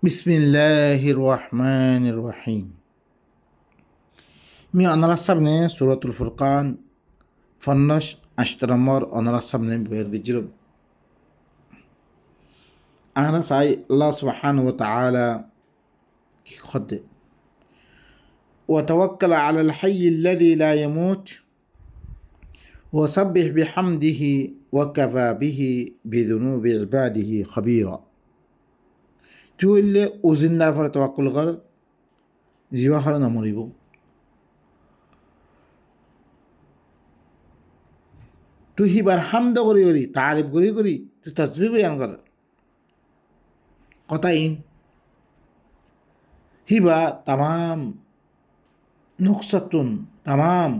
বিসমিল্লাহির রহমানির রহিম। Mi onlara sabne suratul Furqan fannash ashtaramor onlara sabne bergijiro. Ana sai Allah subhanahu wa ta'ala ki khode. وتوكل على الحي الذي لا يموت وسبح بحمده وكفى به بذنوب عباده خبيرا. تقول لي أزن نار توكل غير جوا خلنا مريبو. Tu hibar hamda kori tarif kori tu tasbih bayan kar qatain hiba tamam nuqsatun tamam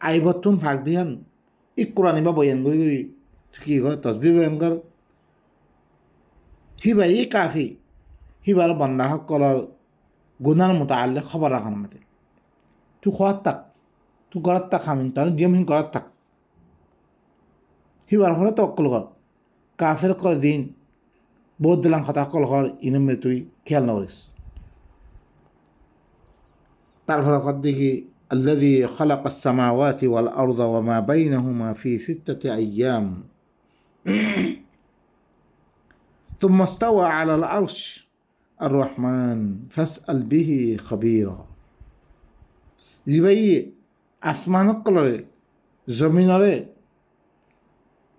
aibatun fakdihan Qur'ani ba bayan kori tu ki kar tasbih bayan kar hiba ye kafi hibar banda hakkalar gunar mutaalliq khabar rakhan mate tu khawat tu গড়াত তাক হামিন তার দিয়মহীন গড়াত তাক হিবার হলে তক্কল কর কাফের কর দিন বহুত দিলাম কথা কল কর ইনমে তুই খেয়াল নকরিস তারপরে কর দেখি الذي خلق السماوات والأرض وما بينهما في 6 أيام ثم استوى على العرش الرحمن فاسأل به خبيرا জিবাই আসমানত কলরে জমিনরে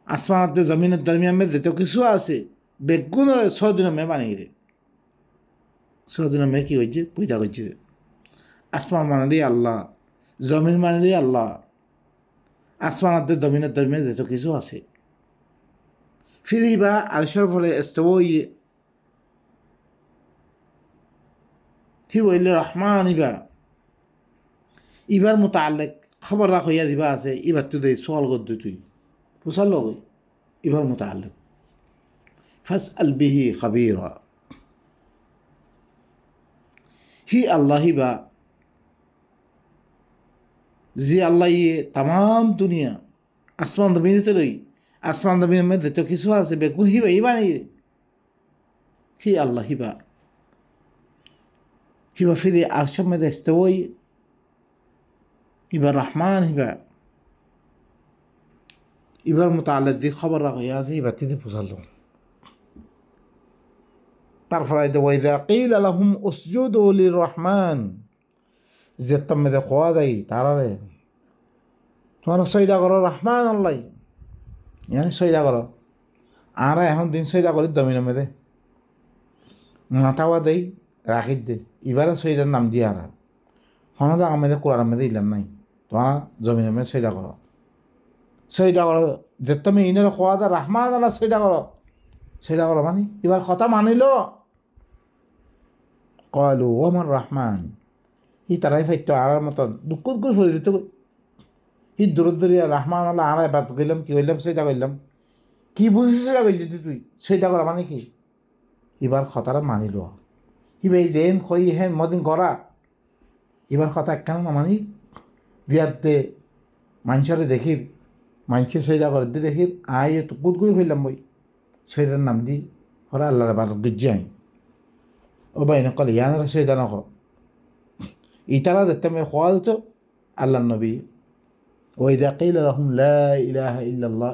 আসমানত জমিনের দরমিয়ান মে যেত কিছু আছে বেগুনরে 6 দিন মে বানিয়ে দে 6 দিন মে কি হয়েছে পয়দা করছে আসমান মানলি আল্লাহ জমিন মানলি আল্লাহ আসমানত জমিনের দরমিয়ান যেত কিছু আছে ফিরিবা আরশের ফলে ইস্তাওয়ী হি ওইলে রহমান ইবার মুতাআল্লিক খবর রাখিয়া দিবা আছে ইবার তুই সওয়াল কর তুই বুঝাল লগে ইবার মুতাআল্লিক ফাসআল বিহি খাবীরা হি আল্লাহ বা জি আল্লাহ তাম দুনিয়া আসমান জমিনে লই আসমান জমিনের মধ্যে তো কিছু আছে বেগুন হিবা ইবানি হি আল্লাহ হিবা ফিরে আরশের মধ্যে ইস্তাওয়ী ইবার রহমান ইবার মুতাআল্লিক দি খবর রাখিয়া আছে ইবার তিতে বুঝাল তারপরে ওয়াইদা কিলা লাহুম উসজুদু লিররহমান যে তমে খোয়া যায় তারারে তোমরা সজদা করো রহমান আল্লাহ ইয়ানি সজদা করো আর এখন দিন সজদা করি জমিনের মধ্যে মাথাওয়া দেই রাখি দে এবারে সজদার নাম দিয়ে আর হনদা আমাদের কোরআনের মধ্যে ইলাম নাই তোমরা জমিনের মধ্যে সজদা করো যে তুমি ইনের খোয়া দা রহমান আল্লাহ সজদা করো মানে এবার কথা মানিল কলু ওমর রহমান ই তারাই ফাইত আর মতন দুঃখ করে ফেলে দিতে ই দূরদূরিয়া রহমান আল্লাহ আর বাদ গেলাম কি হইলাম সজদা করলাম কি বুঝিস যদি তুই সজদা করা মানে কি এবার কথাটা মানিল ইবে দেন খই হেন মদিন করা এবার কথা কেন না মানি দিয়াতে মানুষরে দেখির মানুষে সজদা করে দিয়ে দেখির আয় তো কুদ করে ফেললাম বই সজদার নাম দি হরা আল্লাহর বার গিজ্জাই ও ভাই নকল ইয়ানারা সজদা নক ইতারা দেখতে আমি খোয়া দিত আল্লাহ নবী وإذا قيل لهم لا إله إلا الله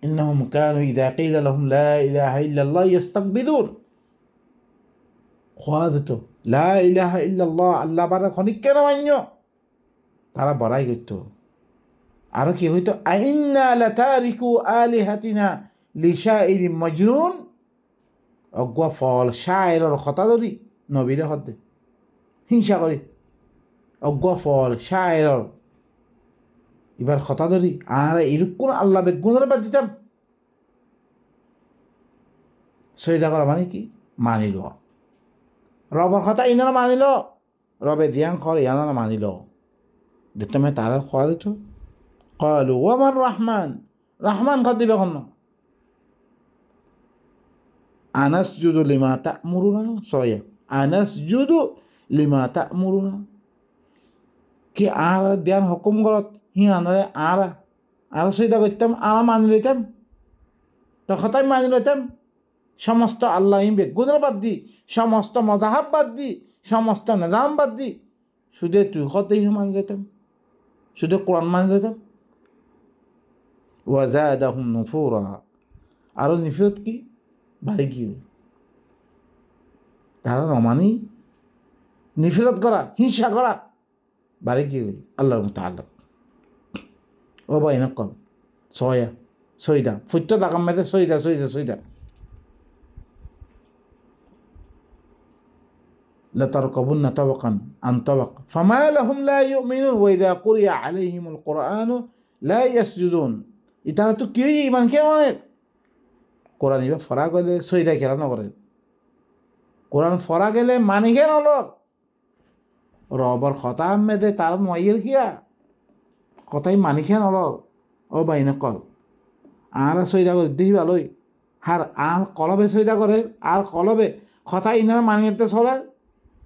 إنهم كانوا إذا قيل لهم لا إله إلا الله يستكبرون খোয়া দিত লা ইলাহা ইল্লাল্লাহ আল্লাহ বারা খনিক কেন মান্য তারা বড়াই করত আর কি হইতো আইন্না লাতারিকু আলিহাতিনা লিশাইরি মজনুন অগুয়া ফল শায়েরর কথা ধরি নবীরে হদে হিংসা করি অগুয়া ফল শায়েরর এবার কথা ধরি আর এরকম আল্লাহ বেগুনের বাদ দিতাম সেইটা করা মানে কি মানিল রবের কথা ইনারা মানিল রবে দিয়াং খর ইয়ানারা মানিল দেখতে আমি তারা খোয়া দিত কলু ওমর রহমান খর দিবে এখন আনাস জুদু লিমা তা'মুরুনা সরাইয়া আনাস জুদু লিমা তা'মুরুনা কি আর দিয়ান হুকুম করত হি আনরে আর সইটা করতাম আর মানি লইতাম তোর কথাই মানি লইতাম সমস্ত আল্লাহ বেগুনের বাদ দি, সমস্ত মজাহাব বাদ দি, সমস্ত নিজাম বাদ দি, শুধু তুই হতেই মানি যেতাম, শুধু কোরআন মানি যেতাম। ওয়াজাদাহুম নুফুরা, আরও নিফরত কি বাড়ি কি তারা নমানি নিফরত করা, হিংসা করা বাড়ি কি আল্লাহর মুতাআল্লাক। ও ভাই না কম সইদা ফুটতে দাকাম মেতে সইদা لتركبن طبقا عن طبق فما لهم لا يؤمنون وإذا قرئ عليهم القرآن لا يسجدون। ইতারা তো কেউ ইমান কে মানে কোরআন এবার ফরা গেলে সইদা কেরা নগরে, কোরআন ফরা গেলে মানি কেন হলো রবর কথা মেদে তার নয়ের কিয়া কথাই মানি খেন হলো। ও বাইনে কল আর সইদা করে দিহি ভালোই হার আর কলবে সইদা করে আর কলবে কথা ইনারা মানিয়ে চলে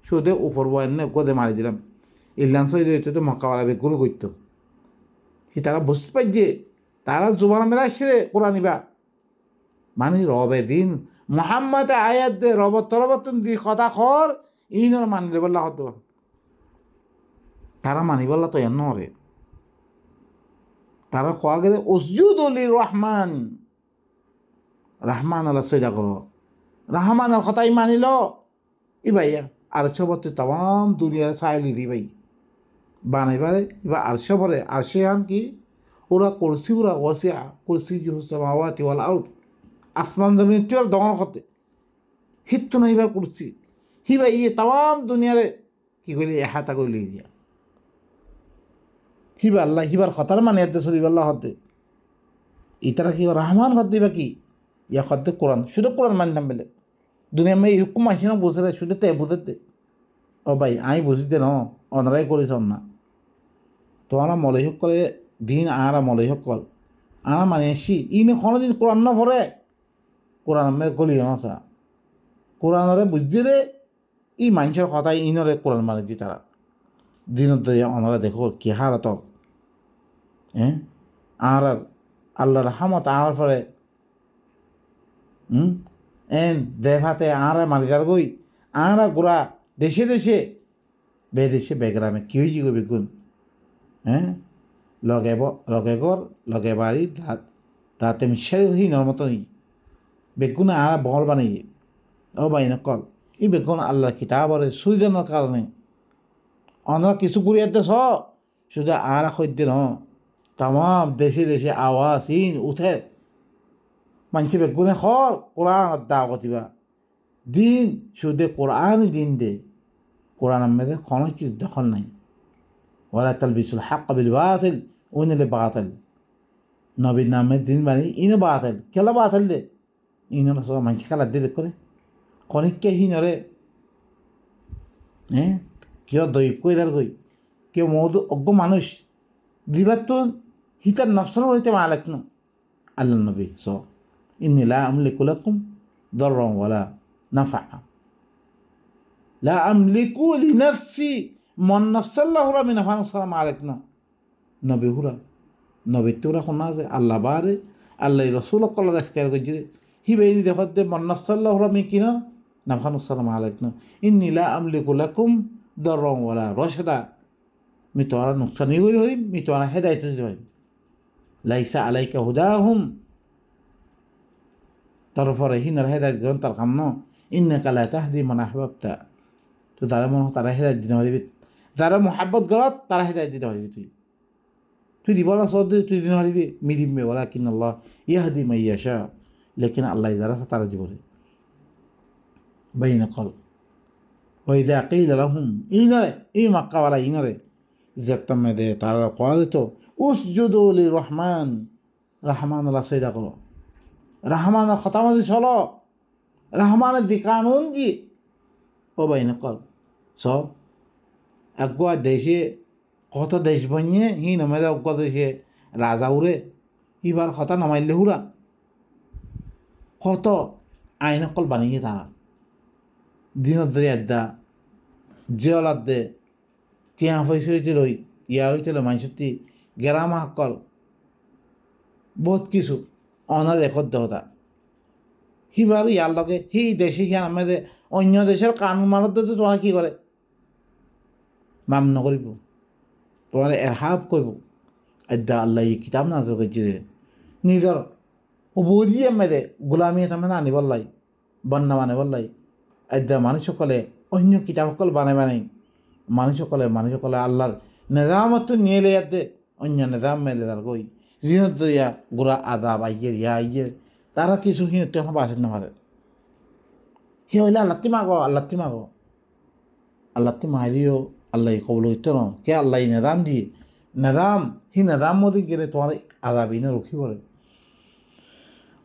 শুধু উপর বয়ানে গোদে মারি দিলাম ইল্লান সইদা হইতে তো মক্কাওয়ালা বেগুলো করতো কি তারা বুঝতে পাই যে তারা জোবান মেলা আসছে কোরআন ইবা মানে রবে দিন মোহাম্মদ আয়াত দে রবত তরবতন দি কথা খর ইনর মানিলে বললা হতো তারা মানি বললা তো এন রে তারা কোয়া গেলে উসজুদুলি রহমান রহমান আল্লাহ সইদা করো রহমান আর কথাই মানিল ই ভাইয়া আর ছবতে তাম দুনিয়ার সাইলি দি ভাই বানাইবারে এবার আরশে পরে আরশে আন কি ওরা করছি ওরা ওয়াসিয়া করছি সামাওয়াতি ওয়াল আরদ আসমান জমিন তোর দমন করতে হিত না এবার করছি হি ভাই ইয়ে তাম দুনিয়ারে কি কইলি এহাতা কইলি দিয়া হিবা আল্লাহ হিবার খতার মানে এতে শরীফ আল্লাহ হতে ইতারা কি রহমান হতে বা কি ইয়া হতে কোরআন শুধু কোরআন মানলাম বেলে দুনিয়া মেয়ে এরকম আসি না বুঝে রে শুধু তে বুঝতে ও ভাই আমি বুঝিতে ন অনারাই করেছ না তোমারা মলয় করে দিন আরা মলয় কল আনা মানে এসি ইনে কোনোদিন কোরআন না ভরে কোরআন মে গলি নসা কোরআনরে বুঝছে রে ই মানুষের কথাই ইনরে কোরআন মানে দি তারা দিনত ওনারা দেখো কি হারাত হ্যাঁ আর আল্লাহ রহমত আর পরে এন দেভাতে আর মালিকার গই আর গোড়া দেশে দেশে বেদেশে বেগ্রামে কি হয়েছি গো বেগুন হ্যাঁ লগে ঘর লগে বাড়ি রাতে মিশারি হই নর্মতই বেগুন আর বহল বানাই ও বাইনা কল এই বেগুন আল্লাহ কিতাবরে সুইজানোর কারণে আমরা কিছু করিয়াতে স শুধু আর সদ্য ন তাম দেশে দেশে আওয়াজ ইন উঠে মানছে বেগুনে খর কোরআন দা কতিবা দিন শুধু কোরআন দিন দে কোরআন মেয়েদের কোনো কিছু দখল নাই ওলা তালবিসুল হাক্ক বিল বাতিল উনিলে বাতিল নবীর নামের দিন বানি ইনে বাতিল খেলা বাতিল দে ইনে সব মানছে খেলা দিয়ে করে কনিককে হিনরে হ্যাঁ কেউ দৈব কই দার কই কেউ মধু অজ্ঞ মানুষ দিবার তো হিতার নফসর হইতে মালাক ন আল্লাহ নবী স ইন্নি লা আমলিকু লাকুম দাররান ওয়ালা নাফা লা আমলিকু লিনাফসি মন নফসাল্লাহ হুরা মিন নাফা নফসাল্লাহ মালাক ন নবী হুরা নবী তোরা শোনা যে আল্লাহ বারে আল্লাহ রসুল কলার এখতিয়ার করছে হি বেরি দেখত দে মন নফসাল্লাহ হুরা মি কিনা নাফা নফসাল্লাহ মালাক ন ইন্নি লা আমলিকু লাকুম দরং ওলা রসদা মি তোরা নুকসানি করি হরিম মি তোরা হেদায়ত দিতে পারিম লাইসা আলাইকা হুদাহুম তারপরে হিনার হেদায়ত গ্রহণ তার কাম ন ইন্নাকা লা তাহদি মান আহবাবতা তো তারা মনে হয় তারা হেদায়ত দিতে পারবি যারা মোহাব্বত গলত তারা হেদায়ত দিতে পারবি তুই দিব না সদ তুই দিতে পারবি মিদিমে ওলা কিন আল্লাহ ইয়াহদি মান ইয়াশা লেকিন আল্লাহ যারা তারা জীবনে বাইনা কল ওইদা কিল লাহুম ইনারে এই মক্কাওয়ালা ইনারে জেক্তম দে তারা কোয়া দিত উসজুদু লির রহমান রহমান আল্লাহ সইদা করো রহমানের কথা মতো চলো রহমানের দি কানুন দি ও বাইনা কল সব একগুয়া দেশে কত দেশ বনিয়ে হি নমেদে অজ্ঞ দেশে রাজা উড়ে ইবার কথা নমাইলে হুরা কত আইন কল বানিয়ে তারা দিনত ধরে আড্ডা জিয়লাত দে তিয়া পয়সা হয়েছিল ইয়া হয়েছিল মানুষটি গেরামা সকল বহুত কিছু অনার রেকর্ড দেহতা সিবাৰ ইয়াৰ লগে সি দেশী খান আমি অন্য দেশৰ কানুন মানত তোমার কি কৰে মাম নকৰিব তোমার এরহাব করব আদা আল্লাহ কিতাব নাজর করছে নিজের উবুদি মেরে গোলামী এটা মানে আনিব লাই বন্যা বানাব লাই আদা মানুষসকলে অন্য কিতাবসকল বানাই মানুষসকলে আল্লাহর নিজামতো নিয়ে ইয়াতে অন্য নিজাম মেলে তার কই যিহত ইয়া গোড়া আদাব আইয়ের তারা কিছু সিহঁতে এখন বাচিত নাপারে সি হইলে আল্লাহটি মারিও আল্লাহ কবল হইতো ন কে আল্লাহ নিজাম দিয়ে সি নিজাম মধ্যে গেলে তোমার আদাবিনে রক্ষি পড়ে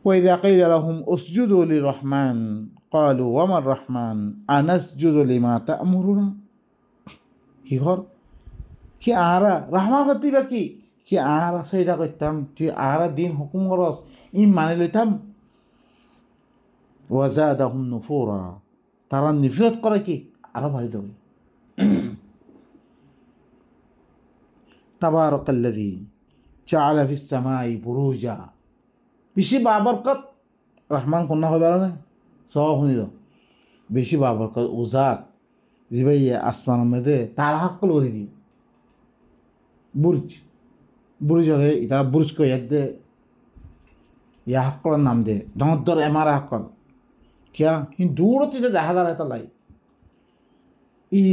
وإذا قيل لهم اسجدوا للرحمن قالوا وما الرحمن أنسجد لما تأمرنا কি হর কি আহারা রহমান করতে বা কি আহারা সেইটা করতাম তুই আহারা দিন হুকুম করস ই মানে লইতাম ওয়াজাদাহুম নুফুরা তারা নিফরত করে কি আরো ভারী দেবে তাবারাকাল্লাযী জাআলা ফিস সামাই বুরুজা বেশি বাবরকত রহমান কন্যা হবে না সব শুনিল বেশি বাবরকত উজাত জিবাই আসমানের মধ্যে তারা হাক্কল করে দিই বুরুজ হলে তারা বুরুজ কই দে ইয়া হাক্কলের নাম দে ডর এমারা হাক্কল কিয়া দূরতিতে দেখা দাঁড়ায় তালাই ই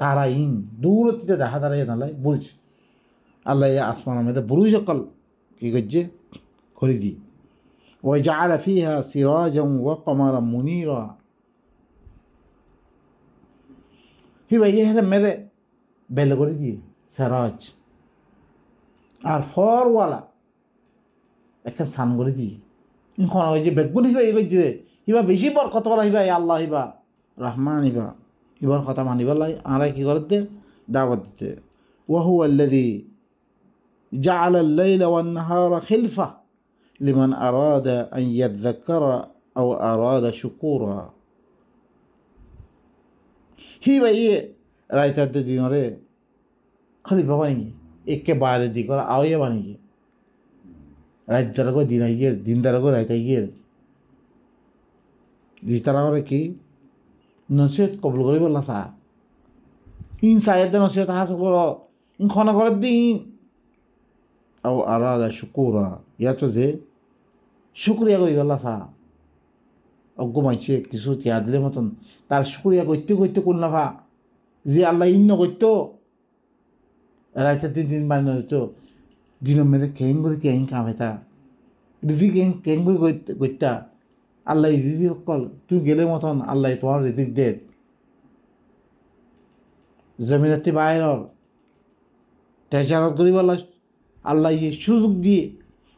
তারা দূরতিতে দেখা দাঁড়ায় তালাই বুরুজ আল্লাহ ইয়া আসমানের মধ্যে বুরুজ হাক্কল কি করছে করে দিই وجعل فيها سراجا وقمرا منيرا হিবা ইহের মেরে বেল করে দিয়ে সেরাজ আর ফরওয়ালা একটা সান করে দিয়ে এখন ওই যে বেগুন হিবা করছে হিবা বেশি বরকত বলা হিবা আল্লাহ হিবা রহমান হিবার কথা মানিবার লাই আর কি করে দে দাওয়াত দিতে ওয়াহু আল্লাযী জাআলা আল-লাইলা ওয়ান-নাহারা খিলফা লিমান আরাদা আন ইয়াযযাক্কারা আও আরাদা শুকুরা হিবা ইয়ে রাইতার দিনরে খলিফা বানিয়ে একে বাইরে দি করা আওয়া বানিয়ে রাত দ্বারা করে দিন আইয়ে দিন দ্বারা করে রাইত আইয়ে তারা করে কি নসিহত কবল করে বললা চা ইন সাহেব নসিহত হাস বল ইন খনা করে দিন আও আরাদা শুকুরা ইয়াতো যে শুক্রিয়া করি বললা চা অজ্ঞ মাইছে কিছু তিয়া দিলে মতন তার শুক্রিয়া করতে কোন নাফা যে আল্লাহ ইন্ন করতো রাইতে দিন বানিয়ে হইতো দিনের মেয়েদের কেন করে তিয়াইন কাম হেতা রিজি কেন করে করতা আল্লাহ রিজি সকল তুই গেলে মতন আল্লাহ তোমার রিজিক দে জমিনাতি বাইরের তেজারত করিব আল্লাহ ইয়ে সুযোগ দিয়ে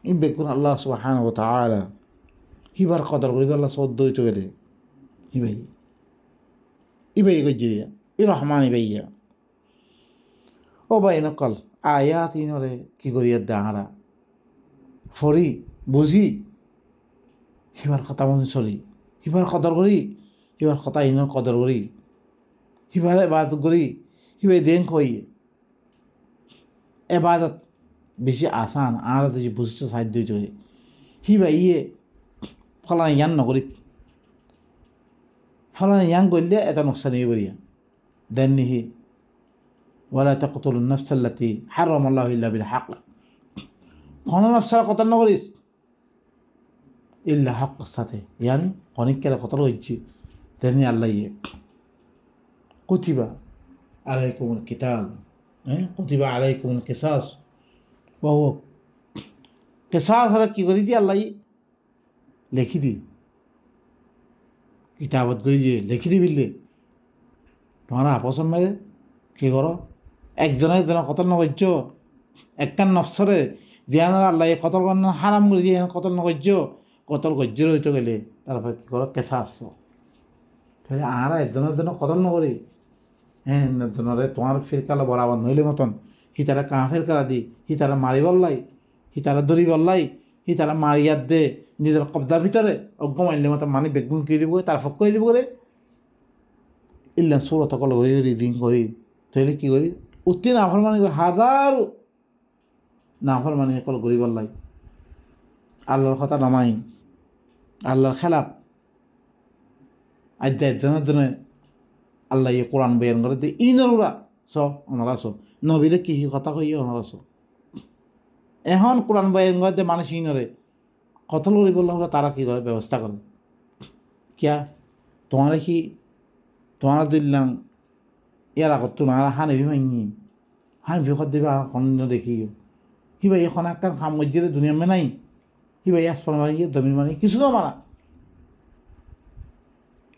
ই বেগুন আল্লাহ সুবহানাহু ওয়া তাআলা হিবার কদর করিব আল্লাহ সদ্য হইতে গেলে ইবাই গজ্জি ই রহমান ইবাইয়া ও ভাই নকল আয়াত ইনরে কি করিয়া ডাঙরা ফরি বুঝি হিবার কথা মনে চলি হিবার কদর করি হিবার কথা ইনর কদর করি হিবার এবাদত করি হিবাই দেন কই এবাদত বেশি আসান আর যে বুঝতে সাহায্য হইতে হিবাই ইয়ে ফলানা ইয়ান নকরি ফলানা ইয়ান করলে এটা নোকসানি বলিয়া দেননিহি ولا تقتلوا النفس التي حرم الله إلا بالحق কোন নফসের কতল নকরিস ইল্লা হক সাথে ইয়ানি অনেক কেলা কতল হইছি তেমনি আল্লাহ ইয়ে কুতিবা আলাইকুমুল কিতাল কুতিবা আলাইকুমুল কিসাস বহু কিসাস আর কি করি দি আল্লাহ লেখি দি কিতাবত করি দিয়ে লেখি দি বিললে তোমার আপসন মেরে কি করো একজনের কতল নকর্য একখান নফসরে দিয়ানোর আল্লাহ কতল হারাম করে দিয়ে কতল নকর্য কতল গজ্জের হইতে গেলে তারপর কী করো কেঁচা আসলো তাহলে আর একজনের কতল নকরি হ্যাঁ একজনরে তোমার ফেরকালা বরাবর নইলে মতন সি তারা কাঁ ফেরকালা দি সি তারা মারি বললাই সি তারা দড়ি বললাই সি তারা মারিয়াত দে নিজের কবদার ভিতরে অজ্ঞ মারলে মতো মানে বেগুন কে দিব তার ফক করে দিব করে ইল্লা সুরত কল করি রিডিং করি তাহলে কী করি অতি নাফরমানি হাজারো নাফরমানি কল করি বললাই আল্লাহর কথা নামাই আল্লাহর খেলাপ আধ্যাত্মে আল্লাহ ইয়ে কোরআন বয়ান করে দে ইনরা স ওনারা স নবীরে কি কথা কই ওনারা স এখন কোরআন বয়ান করে দে মানুষ ইনরে কতল করে বললাম তারা কী করে ব্যবস্থা করে কিয়া তোমারা কি তোমারা দিলাম ইয়ার আগত তোমারা হানিবি মাইনি হানিবি কত দিবা খন্ড দেখি হিবা এখন একটা খাম মসজিদে দুনিয়া মে নাই হিবা আসপান মারি দমিন মারি কিছু না মারা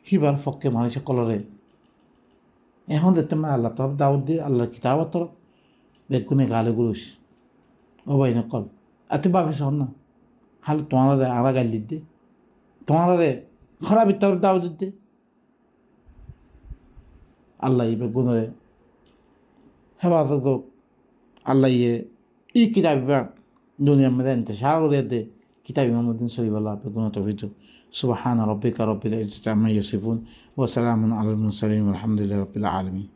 হিবার ফককে মানুষের কলরে এখন দেখতে মানে আল্লাহ তরফ দাওয়াত দিয়ে আল্লাহর কিতাবত তরফ বেগুনে গালে গুরুস ও ভাই নকল এত বাপে শোন না হাল তোমার আরা গাল দিতে তোমার খারাপ তরফ দাওয়াত দিতে আল্লাহ ই বেগুনে হেফাজত গো আল্লাহ ইয়ে ই কিতাব দুনিয়ার মধ্যে ইন্তেশার করে দে কিতাব ইমামুদ্দিন শরীফ আল্লাহ বেগুন তফিত সুবহান রব্বিকা রব্বিল ইজ্জাতি আম্মা ইয়াসিফুন ওয়া সালামুন আলাল মুরসালিন ওয়ালহামদুলিল্লাহি রাব্বিল আলামিন।